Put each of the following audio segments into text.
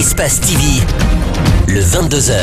Espace TV, le 22h.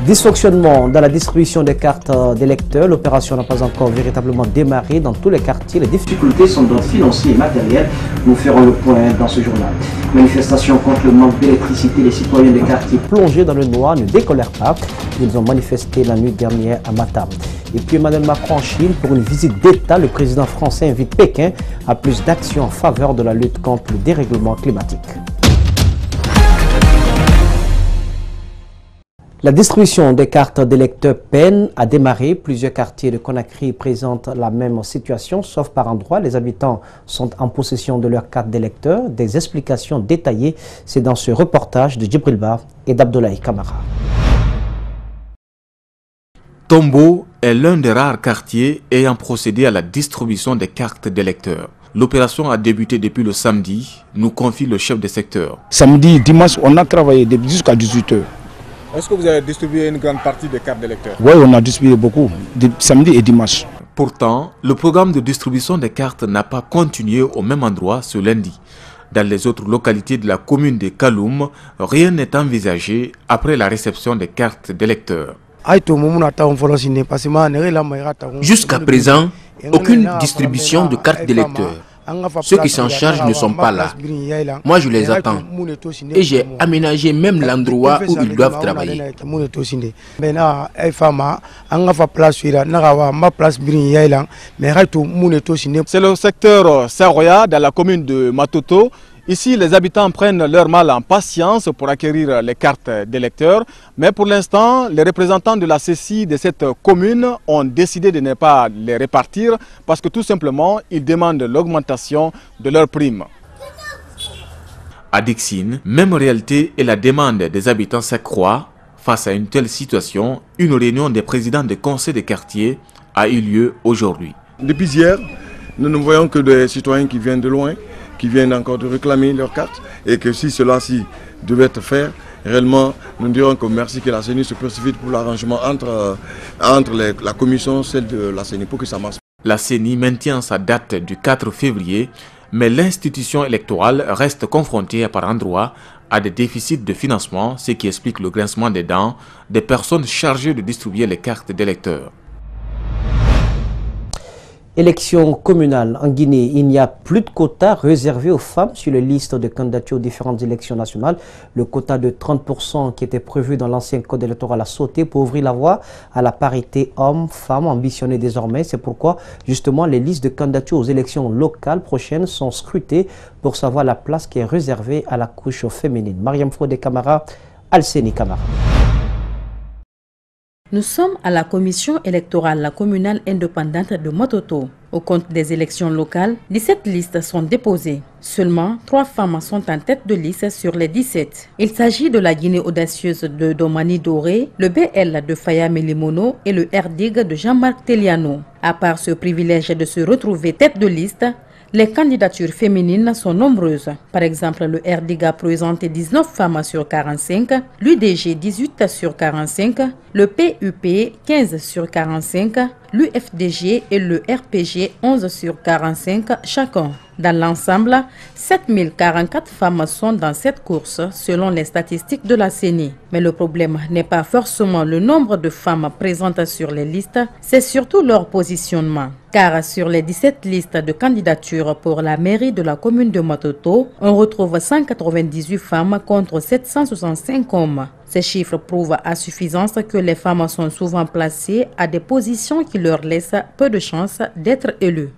Dysfonctionnement dans la distribution des cartes d'électeurs. L'opération n'a pas encore véritablement démarré dans tous les quartiers. Les difficultés sont d'ordre financier et matériel. Nous ferons le point dans ce journal. Manifestation contre le manque d'électricité. Les citoyens des quartiers plongés dans le noir ne décolèrent pas. Ils ont manifesté la nuit dernière à Matam. Et puis Emmanuel Macron en Chine pour une visite d'État. Le président français invite Pékin à plus d'actions en faveur de la lutte contre le dérèglement climatique. La distribution des cartes d'électeurs peine à démarrer. Plusieurs quartiers de Conakry présentent la même situation, sauf par endroits. Les habitants sont en possession de leurs cartes d'électeurs. Des explications détaillées, c'est dans ce reportage de Djibril Ba et d'Abdoulaye Kamara. Tombo est l'un des rares quartiers ayant procédé à la distribution des cartes d'électeurs. L'opération a débuté depuis le samedi, nous confie le chef de secteur. Samedi, dimanche, on a travaillé jusqu'à 18 h. Est-ce que vous avez distribué une grande partie des cartes d'électeurs? Oui, on a distribué beaucoup, samedi et dimanche. Pourtant, le programme de distribution des cartes n'a pas continué au même endroit ce lundi. Dans les autres localités de la commune de Kaloum, rien n'est envisagé après la réception des cartes d'électeurs. Jusqu'à présent, aucune distribution de cartes d'électeurs. Ceux qui s'en chargent ne sont pas là. Moi, je les attends. Et j'ai aménagé même l'endroit où ils doivent travailler. C'est le secteur Saroya dans la commune de Matoto. Ici, les habitants prennent leur mal en patience pour acquérir les cartes d'électeurs. Mais pour l'instant, les représentants de la CECI de cette commune ont décidé de ne pas les répartir parce que tout simplement, ils demandent l'augmentation de leurs primes. À Dixine, même réalité et la demande des habitants s'accroît. Face à une telle situation, une réunion des présidents des conseils de quartier a eu lieu aujourd'hui. Depuis hier, nous ne voyons que des citoyens qui viennent de loin, qui viennent encore de réclamer leurs cartes et que si cela-ci devait être fait, réellement, nous dirons que merci que la CENI se précipite pour l'arrangement entre la commission et celle de la CENI pour que ça marche. La CENI maintient sa date du 4 février, mais l'institution électorale reste confrontée par endroits à des déficits de financement, ce qui explique le grincement des dents des personnes chargées de distribuer les cartes d'électeurs. Élection communale en Guinée, il n'y a plus de quotas réservés aux femmes sur les listes de candidatures aux différentes élections nationales. Le quota de 30% qui était prévu dans l'ancien code électoral a sauté pour ouvrir la voie à la parité hommes-femmes ambitionnée désormais. C'est pourquoi justement les listes de candidatures aux élections locales prochaines sont scrutées pour savoir la place qui est réservée à la couche féminine. Mariam Fodé Camara, Alseni Camara. Nous sommes à la commission électorale communale indépendante de Matoto. Au compte des élections locales, 17 listes sont déposées. Seulement 3 femmes sont en tête de liste sur les 17. Il s'agit de la Guinée audacieuse de Domani Doré, le BL de Faya Melimono et le RDIG de Jean-Marc Teliano. À part ce privilège de se retrouver tête de liste, les candidatures féminines sont nombreuses. Par exemple, le RDIG a présenté 19 femmes sur 45, l'UDG 18 sur 45, le PUP 15 sur 45, l'UFDG et le RPG 11 sur 45 chacun. Dans l'ensemble, 7044 femmes sont dans cette course selon les statistiques de la CENI. Mais le problème n'est pas forcément le nombre de femmes présentes sur les listes, c'est surtout leur positionnement. Car sur les 17 listes de candidatures pour la mairie de la commune de Matoto, on retrouve 198 femmes contre 765 hommes. Ces chiffres prouvent à suffisance que les femmes sont souvent placées à des positions qui leur laissent peu de chances d'être élues.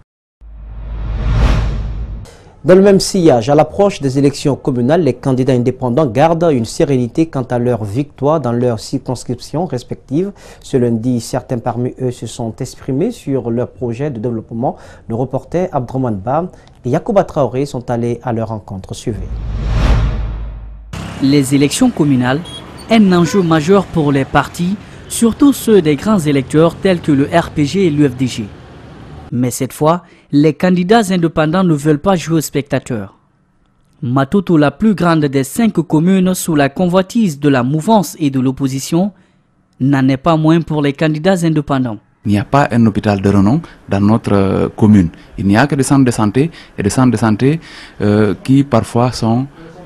Dans le même sillage, à l'approche des élections communales, les candidats indépendants gardent une sérénité quant à leur victoire dans leurs circonscriptions respectives. Ce lundi, certains parmi eux se sont exprimés sur leur projet de développement. Le reporter Abdraman Ba et Yacouba Traoré sont allés à leur rencontre. Suivez. Les élections communales, un enjeu majeur pour les partis, surtout ceux des grands électeurs tels que le RPG et l'UFDG. Mais cette fois, les candidats indépendants ne veulent pas jouer aux spectateurs. Matoto, la plus grande des 5 communes sous la convoitise de la mouvance et de l'opposition, n'en est pas moins pour les candidats indépendants. Il n'y a pas un hôpital de renom dans notre commune. Il n'y a que des centres de santé et des centres de santé qui parfois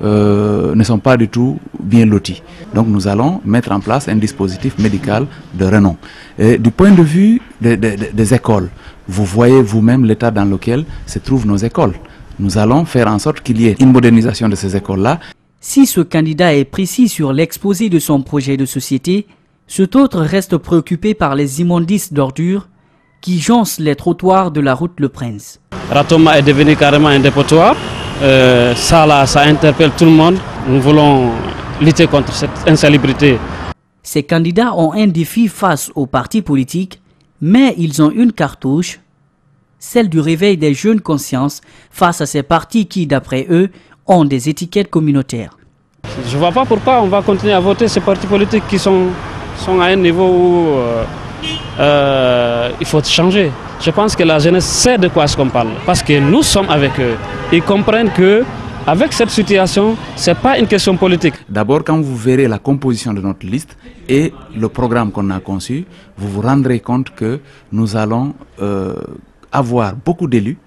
ne sont pas du tout bien lotis. Donc nous allons mettre en place un dispositif médical de renom. Et du point de vue des écoles, vous voyez vous-même l'état dans lequel se trouvent nos écoles. Nous allons faire en sorte qu'il y ait une modernisation de ces écoles-là. Si ce candidat est précis sur l'exposé de son projet de société, cet autre reste préoccupé par les immondices d'ordures qui joncent les trottoirs de la route Le Prince. Ratoma est devenu carrément un dépotoir. Ça interpelle tout le monde. Nous voulons lutter contre cette insalubrité. Ces candidats ont un défi face aux partis politiques, mais ils ont une cartouche, celle du réveil des jeunes consciences face à ces partis qui, d'après eux, ont des étiquettes communautaires. Je ne vois pas pourquoi on va continuer à voter ces partis politiques qui sont à un niveau où il faut changer. Je pense que la jeunesse sait de quoi est-ce qu'on parle, parce que nous sommes avec eux. Ils comprennent que avec cette situation, ce n'est pas une question politique. D'abord, quand vous verrez la composition de notre liste et le programme qu'on a conçu, vous vous rendrez compte que nous allons avoir beaucoup d'élus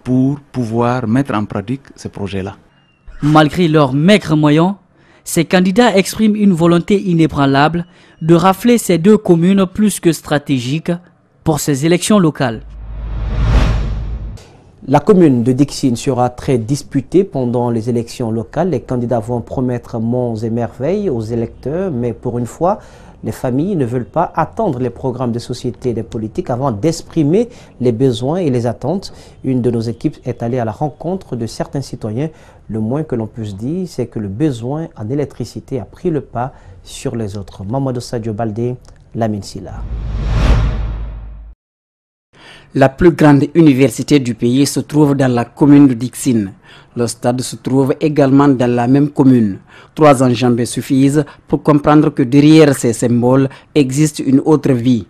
pour pouvoir mettre en pratique ce projet-là. Malgré leurs maigres moyens, ces candidats expriment une volonté inébranlable de rafler ces deux communes plus que stratégiques pour ces élections locales. La commune de Dixine sera très disputée pendant les élections locales. Les candidats vont promettre monts et merveilles aux électeurs, mais pour une fois, les familles ne veulent pas attendre les programmes de société et des politiques avant d'exprimer les besoins et les attentes. Une de nos équipes est allée à la rencontre de certains citoyens. Le moins que l'on puisse dire, c'est que le besoin en électricité a pris le pas sur les autres. Mamadou Sadio Baldé, Lamine Silla. La plus grande université du pays se trouve dans la commune de Dixine. Le stade se trouve également dans la même commune. 3 enjambées suffisent pour comprendre que derrière ces symboles existe une autre vie.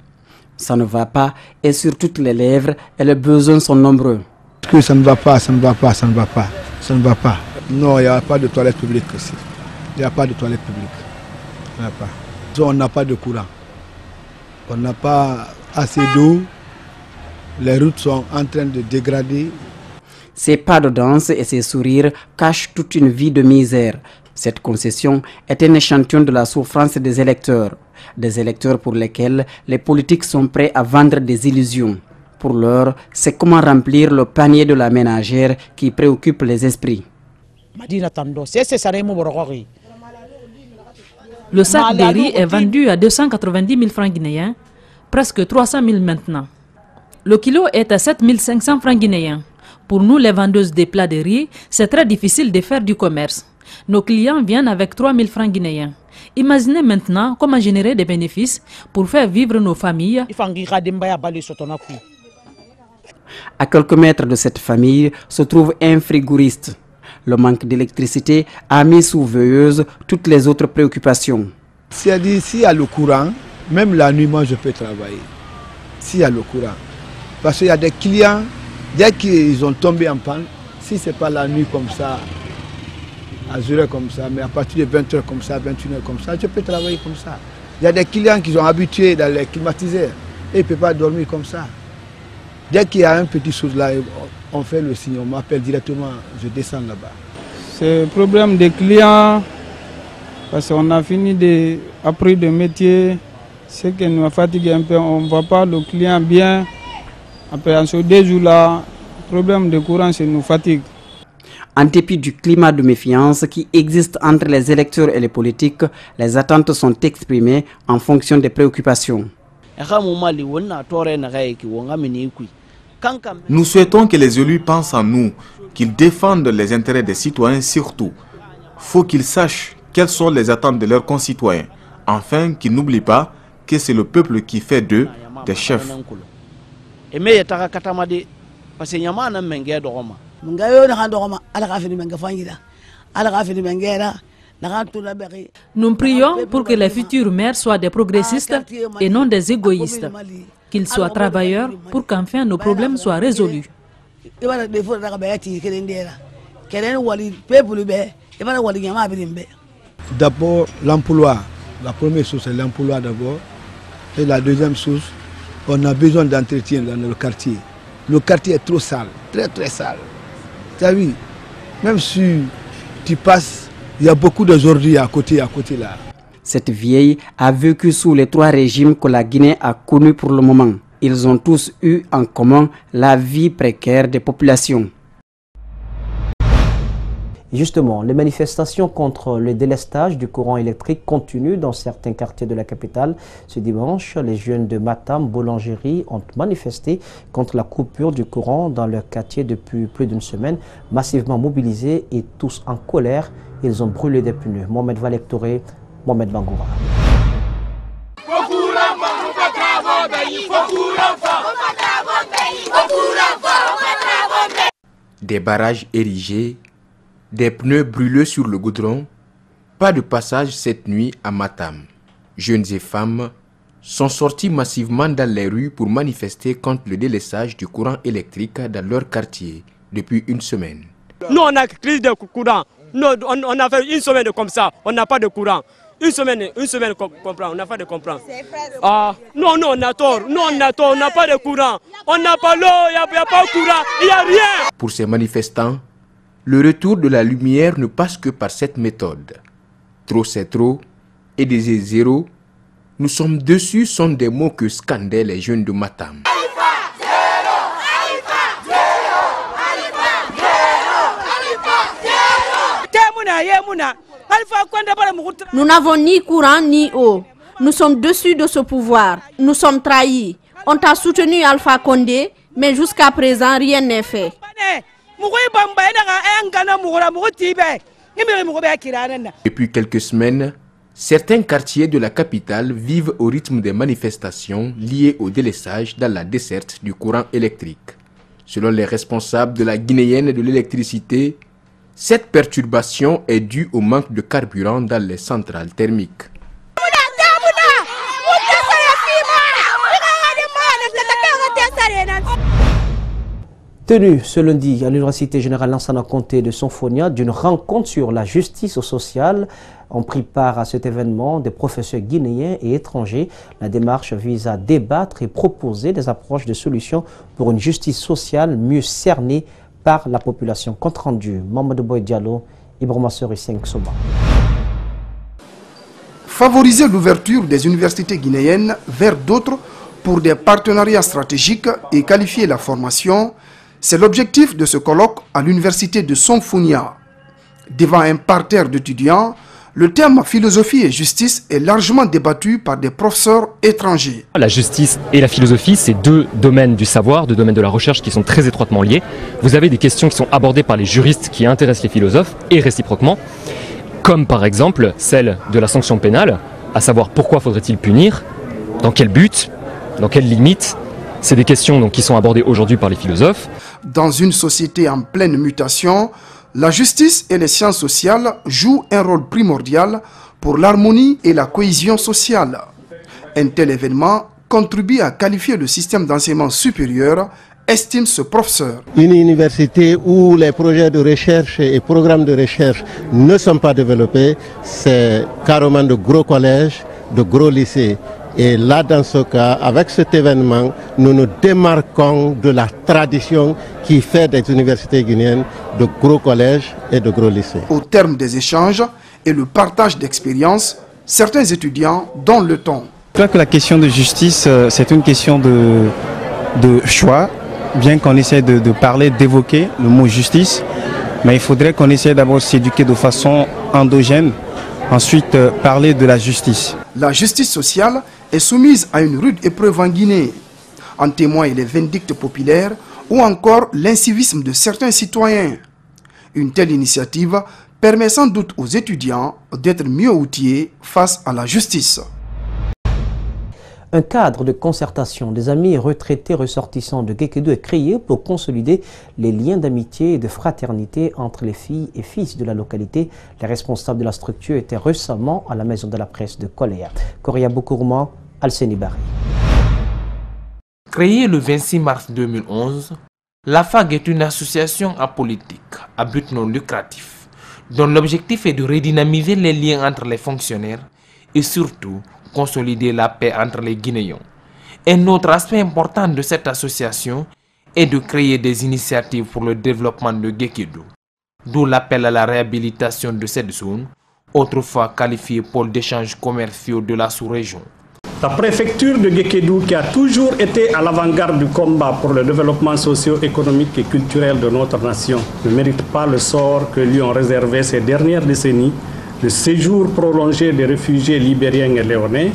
Ça ne va pas et sur toutes les lèvres et les besoins sont nombreux. Que ça ne va pas, ça ne va pas, ça ne va pas, ça ne va pas. Non, il n'y a pas de toilette publique ici. Il n'y a pas de toilette publique. Il n'y a pas. On n'a pas de courant. On n'a pas assez d'eau. Les routes sont en train de dégrader. Ces pas de danse et ces sourires cachent toute une vie de misère. Cette concession est un échantillon de la souffrance des électeurs pour lesquels les politiques sont prêts à vendre des illusions. Pour l'heure, c'est comment remplir le panier de la ménagère qui préoccupe les esprits. Le sac de riz est vendu à 290 000 francs guinéens, presque 300 000 maintenant. Le kilo est à 7 500 francs guinéens. Pour nous, les vendeuses des plats de riz, c'est très difficile de faire du commerce. Nos clients viennent avec 3 000 francs guinéens. Imaginez maintenant comment générer des bénéfices pour faire vivre nos familles. À quelques mètres de cette famille se trouve un frigoriste. Le manque d'électricité a mis sous veilleuse toutes les autres préoccupations. C'est-à-dire, s'il y a le courant, même la nuit, moi je peux travailler. S'il y a le courant. Parce qu'il y a des clients, dès qu'ils ont tombé en panne, si ce n'est pas la nuit comme ça, à 0h comme ça, mais à partir de 20h comme ça, 21h comme ça, je peux travailler comme ça. Il y a des clients qui sont habitués dans les climatiseurs et ils ne peuvent pas dormir comme ça. Dès qu'il y a un petit chose là, on fait le signe, on m'appelle directement, je descends là-bas. C'est le problème des clients, parce qu'on a fini d'appris de métier, ce qui nous fatigue un peu, on ne voit pas le client bien. Après, en ce 2 jours-là, le problème de courant, ça nous fatigue. En dépit du climat de méfiance qui existe entre les électeurs et les politiques, les attentes sont exprimées en fonction des préoccupations. Nous souhaitons que les élus pensent en nous, qu'ils défendent les intérêts des citoyens surtout. Faut qu'ils sachent quelles sont les attentes de leurs concitoyens, afin qu'ils n'oublient pas que c'est le peuple qui fait d'eux des chefs. Nous prions pour que les futurs maires soient des progressistes et non des égoïstes. Qu'ils soient travailleurs pour qu'enfin nos problèmes soient résolus. D'abord, l'emploi. La première chose, c'est l'emploi d'abord. Et la deuxième chose, on a besoin d'entretien dans le quartier. Le quartier est trop sale, très très sale. Tu as vu, même si tu passes, il y a beaucoup d'ordures à côté là. Cette vieille a vécu sous les 3 régimes que la Guinée a connus pour le moment. Ils ont tous eu en commun la vie précaire des populations. Justement, les manifestations contre le délestage du courant électrique continuent dans certains quartiers de la capitale. Ce dimanche, les jeunes de Matam Boulangerie ont manifesté contre la coupure du courant dans leur quartier depuis plus d'une semaine. Massivement mobilisés et tous en colère, ils ont brûlé des pneus. Mohamed Valek Touré, Mohamed Bangoura. Des barrages érigés, des pneus brûlés sur le goudron, pas de passage cette nuit à Matam. Jeunes et femmes sont sortis massivement dans les rues pour manifester contre le délestage du courant électrique dans leur quartier depuis une semaine. Nous, on a crise de courant. Nous, on a fait une semaine comme ça, on n'a pas de courant. Une semaine comprend, on n'a pas de courant. Non, on a tort, on n'a pas de courant. On n'a pas l'eau, il n'y a pas de courant, il n'y a rien. Pour ces manifestants, le retour de la lumière ne passe que par cette méthode. Trop c'est trop et des zéros, nous sommes dessus sont des mots que scandaient les jeunes de Matam. Nous n'avons ni courant ni eau. Nous sommes dessus de ce pouvoir. Nous sommes trahis. On t'a soutenu Alpha Condé, mais jusqu'à présent rien n'est fait. Depuis quelques semaines, certains quartiers de la capitale vivent au rythme des manifestations liées au délestage dans la desserte du courant électrique. Selon les responsables de la Guinéenne de l'électricité, cette perturbation est due au manque de carburant dans les centrales thermiques. Tenue ce lundi à l'Université Générale Lansana Conté de Sonfonia d'une rencontre sur la justice sociale. Ont pris part à cet événement des professeurs guinéens et étrangers. La démarche vise à débattre et proposer des approches de solutions pour une justice sociale mieux cernée par la population. Compte rendu, Mamadou Boy Diallo, Ibrahima Sori 5 Soba. Favoriser l'ouverture des universités guinéennes vers d'autres pour des partenariats stratégiques et qualifier la formation, c'est l'objectif de ce colloque à l'université de Sonfonia. Devant un parterre d'étudiants, le thème philosophie et justice est largement débattu par des professeurs étrangers. La justice et la philosophie, c'est 2 domaines du savoir, 2 domaines de la recherche qui sont très étroitement liés. Vous avez des questions qui sont abordées par les juristes qui intéressent les philosophes et réciproquement, comme par exemple celle de la sanction pénale, à savoir pourquoi faudrait-il punir, dans quel but, dans quelles limites. C'est des questions donc, qui sont abordées aujourd'hui par les philosophes. Dans une société en pleine mutation, la justice et les sciences sociales jouent un rôle primordial pour l'harmonie et la cohésion sociale. Un tel événement contribue à qualifier le système d'enseignement supérieur, estime ce professeur. Une université où les projets de recherche et programmes de recherche ne sont pas développés, c'est carrément de gros collèges, de gros lycées. Et là, dans ce cas, avec cet événement, nous nous démarquons de la tradition qui fait des universités guinéennes de gros collèges et de gros lycées. Au terme des échanges et le partage d'expériences, certains étudiants donnent le ton. Je crois que la question de justice, c'est une question de choix, bien qu'on essaie de parler, d'évoquer le mot justice, mais il faudrait qu'on essaie d'abord de s'éduquer de façon endogène, ensuite parler de la justice. La justice sociale est soumise à une rude épreuve en Guinée. En témoignent les vindictes populaires ou encore l'incivisme de certains citoyens. Une telle initiative permet sans doute aux étudiants d'être mieux outillés face à la justice. Un cadre de concertation des amis retraités ressortissants de Guékédou est créé pour consolider les liens d'amitié et de fraternité entre les filles et fils de la localité. Les responsables de la structure étaient récemment à la maison de la presse de Koléa. Korea Boukourma, Alseni Barry. Créée le 26 mars 2011, la FAG est une association apolitique à but non lucratif, dont l'objectif est de redynamiser les liens entre les fonctionnaires et surtout consolider la paix entre les Guinéens. Un autre aspect important de cette association est de créer des initiatives pour le développement de Guékédou, d'où l'appel à la réhabilitation de cette zone, autrefois qualifiée pôle d'échanges commerciaux de la sous-région. La préfecture de Guékédou, qui a toujours été à l'avant-garde du combat pour le développement socio-économique et culturel de notre nation, ne mérite pas le sort que lui ont réservé ces dernières décennies, le séjour prolongé des réfugiés libériens et léonais,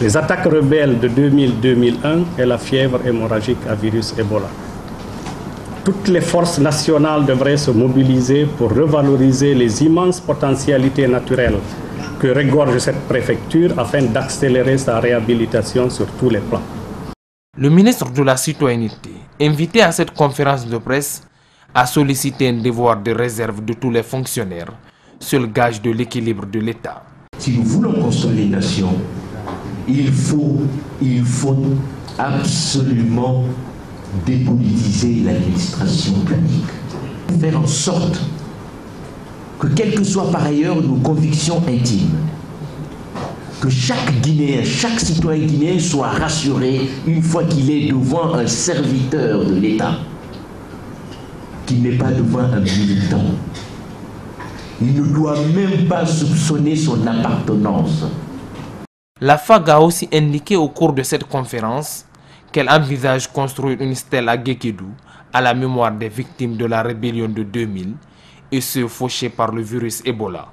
les attaques rebelles de 2000-2001 et la fièvre hémorragique à virus Ebola. Toutes les forces nationales devraient se mobiliser pour revaloriser les immenses potentialités naturelles que regorge cette préfecture afin d'accélérer sa réhabilitation sur tous les plans. Le ministre de la Citoyenneté, invité à cette conférence de presse, a sollicité un devoir de réserve de tous les fonctionnaires, seul gage de l'équilibre de l'État. Si nous voulons construire une nation, il faut absolument dépolitiser l'administration publique. Faire en sorte que quelles que soient par ailleurs nos convictions intimes, que chaque Guinéen, chaque citoyen guinéen soit rassuré une fois qu'il est devant un serviteur de l'État, qu'il n'est pas devant un militant. Il ne doit même pas soupçonner son appartenance. La FAG a aussi indiqué au cours de cette conférence qu'elle envisage construire une stèle à Guékédou à la mémoire des victimes de la rébellion de 2000 et ceux fauchés par le virus Ebola.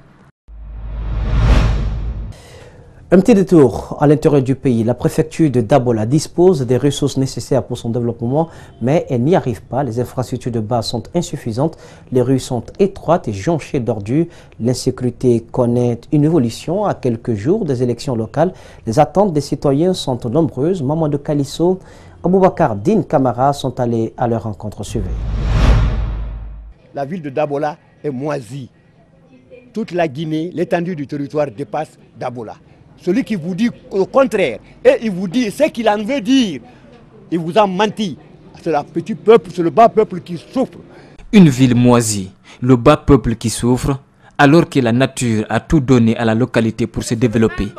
Un petit détour à l'intérieur du pays. La préfecture de Dabola dispose des ressources nécessaires pour son développement, mais elle n'y arrive pas. Les infrastructures de base sont insuffisantes, les rues sont étroites et jonchées d'ordures. L'insécurité connaît une évolution à quelques jours des élections locales. Les attentes des citoyens sont nombreuses. Mamadou Kalisso, Aboubakar Din Kamara sont allés à leur rencontre. Suivez. La ville de Dabola est moisie. Toute la Guinée, l'étendue du territoire dépasse Dabola. Celui qui vous dit le contraire, et il vous dit ce qu'il en veut dire, il vous a menti. C'est le petit peuple, c'est le bas peuple qui souffre. Une ville moisie, le bas peuple qui souffre, alors que la nature a tout donné à la localité pour se développer.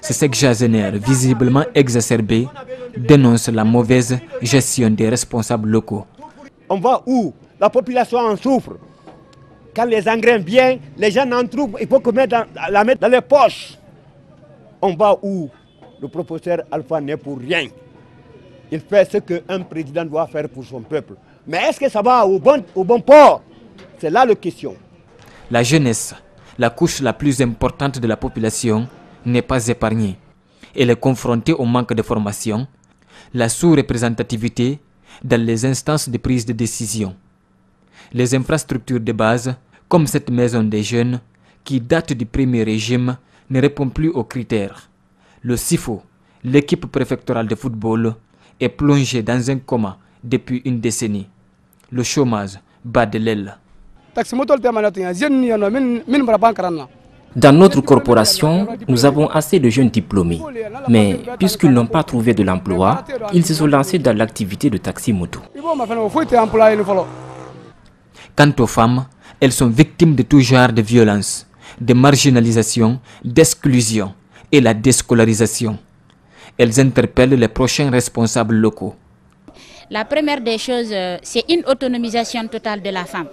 C'est ce que Jazener, visiblement exacerbé, dénonce la mauvaise gestion des responsables locaux. On va où? La population en souffre. Quand les engrais viennent, les gens en trouvent, il faut la mettre dans les poches. On va où? Le professeur Alpha n'est pour rien. Il fait ce qu'un président doit faire pour son peuple. Mais est-ce que ça va au bon port? C'est là la question. La jeunesse, la couche la plus importante de la population, n'est pas épargnée. Elle est confrontée au manque de formation, la sous-représentativité dans les instances de prise de décision. Les infrastructures de base, comme cette maison des jeunes, qui date du premier régime, ne répond plus aux critères. Le SIFO, l'équipe préfectorale de football, est plongée dans un coma depuis une décennie. Le chômage bat de l'aile. Dans notre corporation, nous avons assez de jeunes diplômés. Mais puisqu'ils n'ont pas trouvé de l'emploi, ils se sont lancés dans l'activité de taxi-moto. Quant aux femmes, elles sont victimes de tout genre de violence, de marginalisation, d'exclusion et la déscolarisation. Elles interpellent les prochains responsables locaux. La première des choses, c'est une autonomisation totale de la femme.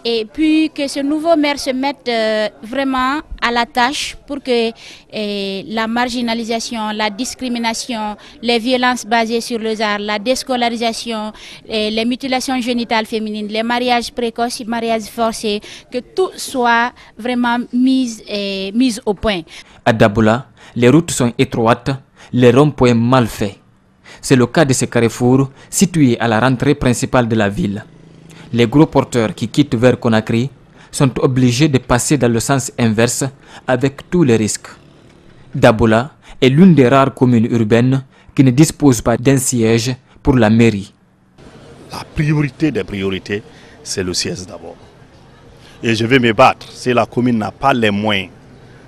Et puis que ce nouveau maire se mette vraiment à la tâche pour que la marginalisation, la discrimination, les violences basées sur le genre, la déscolarisation, les mutilations génitales féminines, les mariages précoces, les mariages forcés, que tout soit vraiment mis au point. À Dabola, les routes sont étroites, les ronds-points mal faits. C'est le cas de ce carrefour situé à la rentrée principale de la ville. Les gros porteurs qui quittent vers Conakry sont obligés de passer dans le sens inverse avec tous les risques. Dabola est l'une des rares communes urbaines qui ne dispose pas d'un siège pour la mairie. La priorité des priorités, c'est le siège d'abord. Et je vais me battre. Si la commune n'a pas les moyens,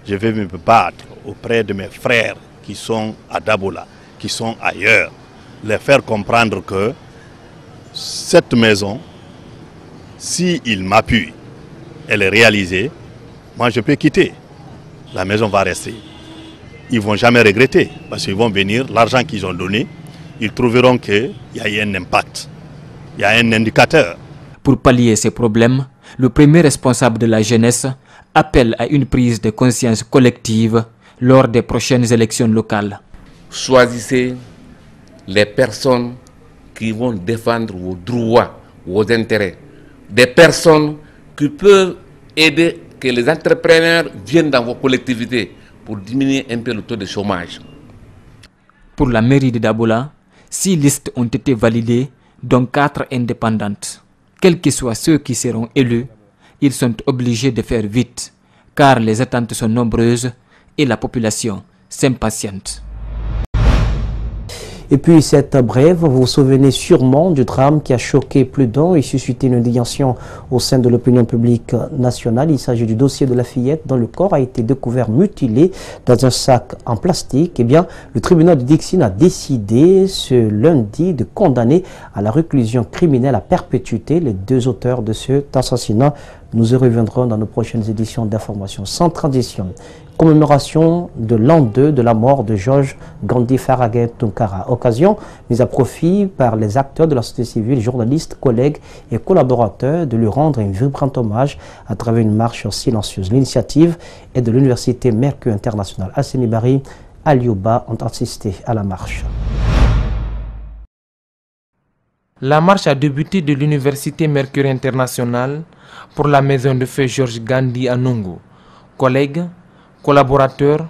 je vais me battre auprès de mes frères qui sont à Dabola, qui sont ailleurs, les faire comprendre que cette maison, s'il m'appuie, elle est réalisée, moi je peux quitter. La maison va rester. ils ne vont jamais regretter. Parce qu'ils vont venir, l'argent qu'ils ont donné, ils trouveront qu'il y a eu un impact. Il y a un indicateur. Pour pallier ces problèmes, le premier responsable de la jeunesse appelle à une prise de conscience collective lors des prochaines élections locales. Choisissez les personnes qui vont défendre vos droits, vos intérêts. Des personnes qui peuvent aider que les entrepreneurs viennent dans vos collectivités pour diminuer un peu le taux de chômage. Pour la mairie de Dabola, 6 listes ont été validées, dont 4 indépendantes. Quels que soient ceux qui seront élus, ils sont obligés de faire vite, car les attentes sont nombreuses et la population s'impatiente. Et puis cette brève, vous vous souvenez sûrement du drame qui a choqué plus d'un et suscité une indignation au sein de l'opinion publique nationale. Il s'agit du dossier de la fillette dont le corps a été découvert mutilé dans un sac en plastique. Eh bien, le tribunal de Dixine a décidé ce lundi de condamner à la réclusion criminelle à perpétuité les 2 auteurs de cet assassinat. Nous y reviendrons dans nos prochaines éditions d'informations sans transition. Commémoration de l'an 2 de la mort de Georges Gandhi Farragut Tunkara. Occasion mise à profit par les acteurs de la société civile, journalistes, collègues et collaborateurs de lui rendre un vibrant hommage à travers une marche silencieuse. L'initiative est de l'Université Mercure Internationale. Asseni Bari, Alioba ont assisté à la marche. La marche a débuté de l'Université Mercure Internationale pour la maison de feu Georges Gandhi à Nungu. Collègues, collaborateurs,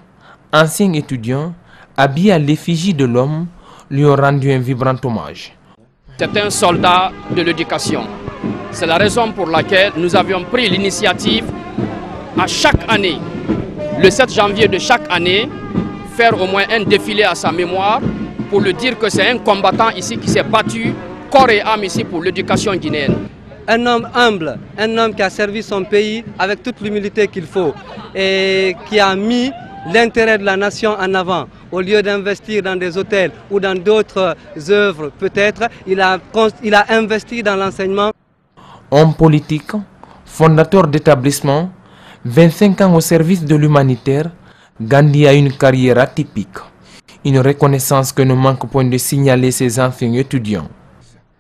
anciens étudiants, habillés à l'effigie de l'homme, lui ont rendu un vibrant hommage. C'est un soldat de l'éducation. C'est la raison pour laquelle nous avions pris l'initiative à chaque année, le 7 janvier de chaque année, faire au moins un défilé à sa mémoire pour lui dire que c'est un combattant ici qui s'est battu corps et âme ici pour l'éducation guinéenne. Un homme humble, un homme qui a servi son pays avec toute l'humilité qu'il faut et qui a mis l'intérêt de la nation en avant. Au lieu d'investir dans des hôtels ou dans d'autres œuvres peut-être, il a investi dans l'enseignement. Homme politique, fondateur d'établissement, 25 ans au service de l'humanitaire, Gandhi a une carrière atypique. Une reconnaissance que ne manque point de signaler ses anciens étudiants.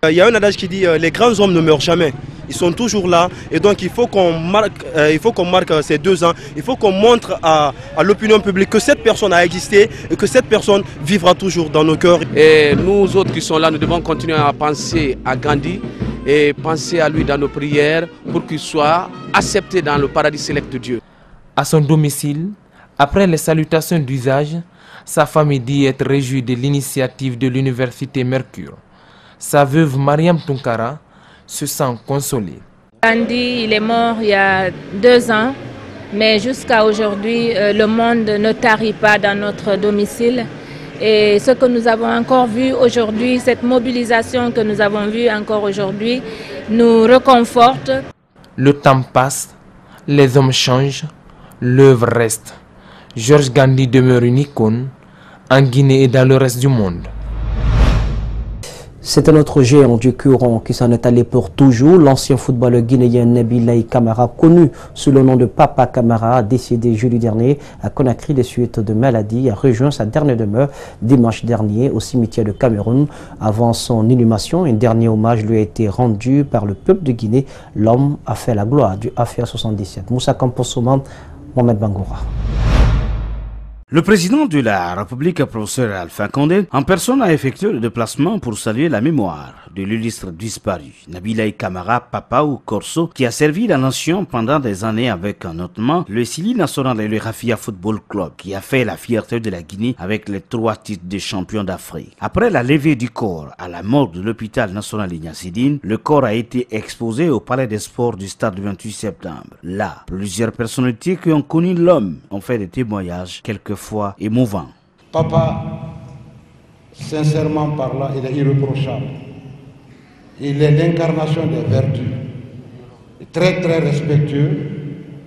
Il y a un adage qui dit les grands hommes ne meurent jamais, ils sont toujours là et donc il faut qu'on marque ces 2 ans, il faut qu'on montre à l'opinion publique que cette personne a existé et que cette personne vivra toujours dans nos cœurs. Et nous autres qui sommes là, nous devons continuer à penser à Gandhi et penser à lui dans nos prières pour qu'il soit accepté dans le paradis céleste de Dieu. À son domicile, après les salutations d'usage, sa famille dit être réjouie de l'initiative de l'Université Mercure. Sa veuve Mariam Tunkara se sent consolée. Gandhi, il est mort il y a 2 ans, mais jusqu'à aujourd'hui, le monde ne tarit pas dans notre domicile. Et ce que nous avons encore vu aujourd'hui, cette mobilisation que nous avons vue encore aujourd'hui, nous réconforte. Le temps passe, les hommes changent, l'œuvre reste. Georges Gandhi demeure une icône en Guinée et dans le reste du monde. C'est un autre géant du courant qui s'en est allé pour toujours. L'ancien footballeur guinéen Nabilaye Kamara, connu sous le nom de Papa Kamara, décédé jeudi dernier à Conakry des suites de maladie, a rejoint sa dernière demeure dimanche dernier au cimetière de Cameroun. Avant son inhumation, un dernier hommage lui a été rendu par le peuple de Guinée. L'homme a fait la gloire du AFR 77. Moussa Kamposouman, Mohamed Bangoura. Le président de la République, professeur Alpha Condé, en personne a effectué le déplacement pour saluer la mémoire de l'illustre disparu, Nabilaye Kamara Papa ou Corso, qui a servi la nation pendant des années avec notamment le Sili National et le Rafia Football Club, qui a fait la fierté de la Guinée avec les 3 titres de champion d'Afrique. Après la levée du corps à la morgue de l'hôpital national Ignacidine, le corps a été exposé au Palais des Sports du stade du 28 septembre. Là, plusieurs personnalités qui ont connu l'homme ont fait des témoignages quelquefois émouvant. Papa, sincèrement parlant, il est irréprochable. Il est l'incarnation des vertus. Très très respectueux.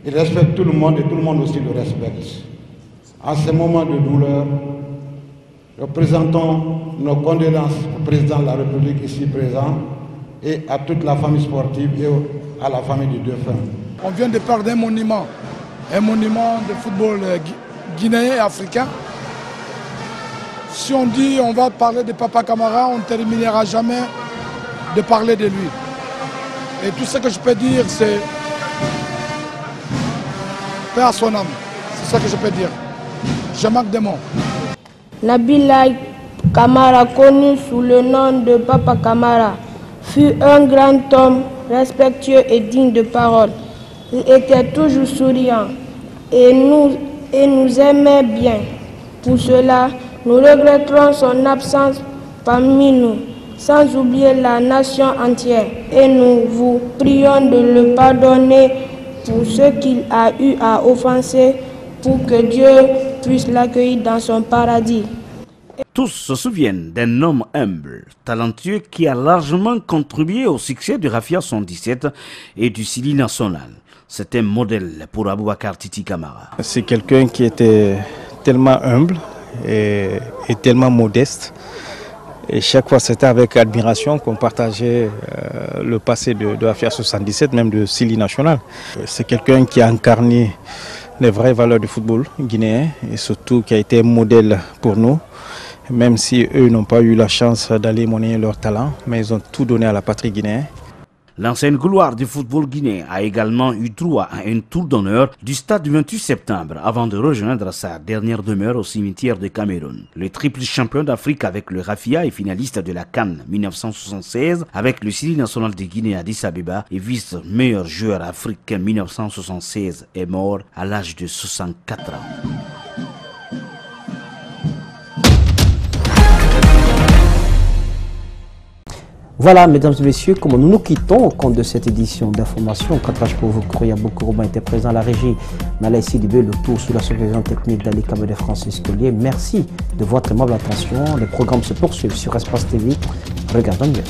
Il respecte tout le monde et tout le monde aussi le respecte. En ces moments de douleur, nous présentons nos condoléances au président de la République ici présent et à toute la famille sportive et à la famille du défunt. On vient de perdre un monument de football guinéen et africain, si on dit on va parler de Papa Camara, on ne terminera jamais de parler de lui. Et tout ce que je peux dire, c'est paix à son âme. C'est ça que je peux dire. Je manque de mots. Nabila Camara, connu sous le nom de Papa Camara, fut un grand homme respectueux et digne de parole. Il était toujours souriant et nous aimait bien. Pour cela, nous regretterons son absence parmi nous, sans oublier la nation entière. Et nous vous prions de le pardonner pour ce qu'il a eu à offenser, pour que Dieu puisse l'accueillir dans son paradis. Tous se souviennent d'un homme humble, talentueux qui a largement contribué au succès du Rafia 117 et du Sili national. C'est un modèle pour Aboubacar Titi Camara. C'est quelqu'un qui était tellement humble et tellement modeste. Et chaque fois, c'était avec admiration qu'on partageait le passé de Rafia 77, même de Sili national. C'est quelqu'un qui a incarné les vraies valeurs du football guinéen et surtout qui a été un modèle pour nous. Même si eux n'ont pas eu la chance d'aller monnayer leur talent, mais ils ont tout donné à la patrie guinéenne. L'ancienne gloire du football guinéen a également eu droit à un tour d'honneur du stade du 28 septembre avant de rejoindre sa dernière demeure au cimetière de Cameroun. Le triple champion d'Afrique avec le Rafia et finaliste de la CAN 1976 avec le Sili national de Guinée à Addis Abeba et vice-meilleur joueur africain 1976 est mort à l'âge de 64 ans. Voilà, mesdames et messieurs, comment nous nous quittons au compte de cette édition d'information. Cadrage pour vous, Kouria Boukourouba était présent à la régie. Nalaï Sidibé, le tour sous la supervision technique d'Ali Kabede Francis Collier. Merci de votre aimable attention. Les programmes se poursuivent sur Espace TV. Regardons bien.